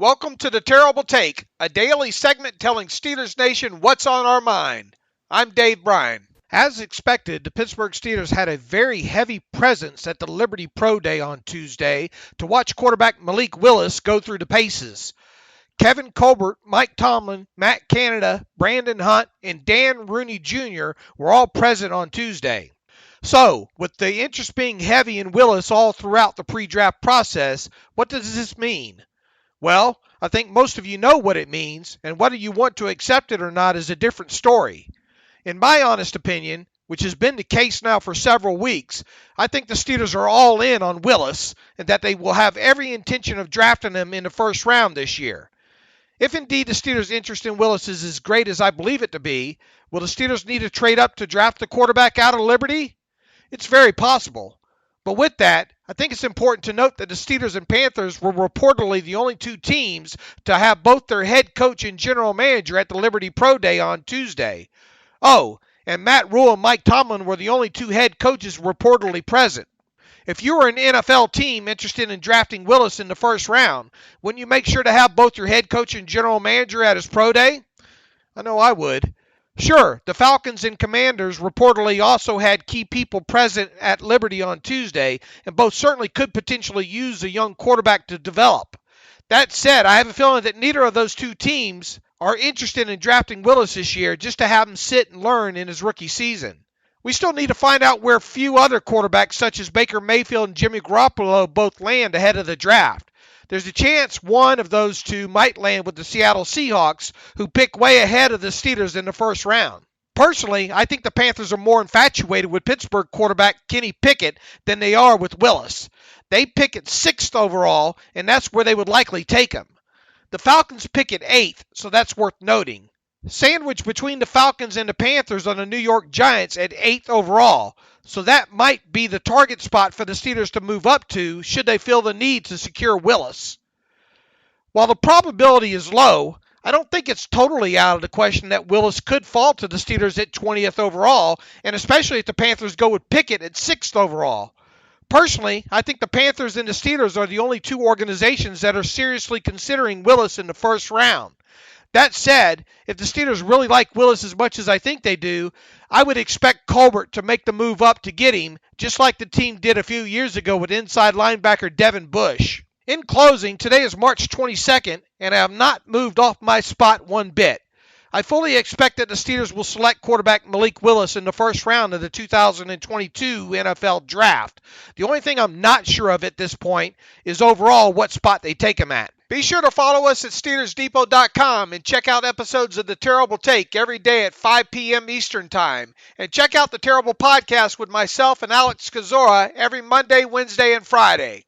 Welcome to the Terrible Take, a daily segment telling Steelers Nation what's on our mind. I'm Bryan. As expected, the Pittsburgh Steelers had a very heavy presence at the Liberty Pro Day on Tuesday to watch quarterback Malik Willis go through the paces. Kevin Colbert, Mike Tomlin, Matt Canada, Brandon Hunt, and Dan Rooney Jr. were all present on Tuesday. So, with the interest being heavy in Willis all throughout the pre-draft process, what does this mean? Well, I think most of you know what it means, and whether you want to accept it or not is a different story. In my honest opinion, which has been the case now for several weeks, I think the Steelers are all in on Willis and that they will have every intention of drafting him in the first round this year. If indeed the Steelers' interest in Willis is as great as I believe it to be, will the Steelers need to trade up to draft the quarterback out of Liberty? It's very possible. But with that, I think it's important to note that the Steelers and Panthers were reportedly the only two teams to have both their head coach and general manager at the Liberty Pro Day on Tuesday. Oh, and Matt Rule and Mike Tomlin were the only two head coaches reportedly present. If you were an NFL team interested in drafting Willis in the first round, wouldn't you make sure to have both your head coach and general manager at his pro day? I know I would. Sure, the Falcons and Commanders reportedly also had key people present at Liberty on Tuesday, and both certainly could potentially use a young quarterback to develop. That said, I have a feeling that neither of those two teams are interested in drafting Willis this year just to have him sit and learn in his rookie season. We still need to find out where few other quarterbacks such as Baker Mayfield and Jimmy Garoppolo both land ahead of the draft. There's a chance one of those two might land with the Seattle Seahawks, who pick way ahead of the Steelers in the first round. Personally, I think the Panthers are more infatuated with Pittsburgh quarterback Kenny Pickett than they are with Willis. They pick at 6th overall, and that's where they would likely take him. The Falcons pick at 8th, so that's worth noting. Sandwiched between the Falcons and the Panthers are the New York Giants at 8th overall, so that might be the target spot for the Steelers to move up to should they feel the need to secure Willis. While the probability is low, I don't think it's totally out of the question that Willis could fall to the Steelers at 20th overall, and especially if the Panthers go with Pickett at 6th overall. Personally, I think the Panthers and the Steelers are the only two organizations that are seriously considering Willis in the first round. That said, if the Steelers really like Willis as much as I think they do, I would expect Colbert to make the move up to get him, just like the team did a few years ago with inside linebacker Devin Bush. In closing, today is March 22nd, and I have not moved off my spot one bit. I fully expect that the Steelers will select quarterback Malik Willis in the first round of the 2022 NFL Draft. The only thing I'm not sure of at this point is overall what spot they take him at. Be sure to follow us at SteelersDepot.com and check out episodes of The Terrible Take every day at 5 p.m. Eastern Time. And check out The Terrible Podcast with myself and Alex Kozora every Monday, Wednesday, and Friday.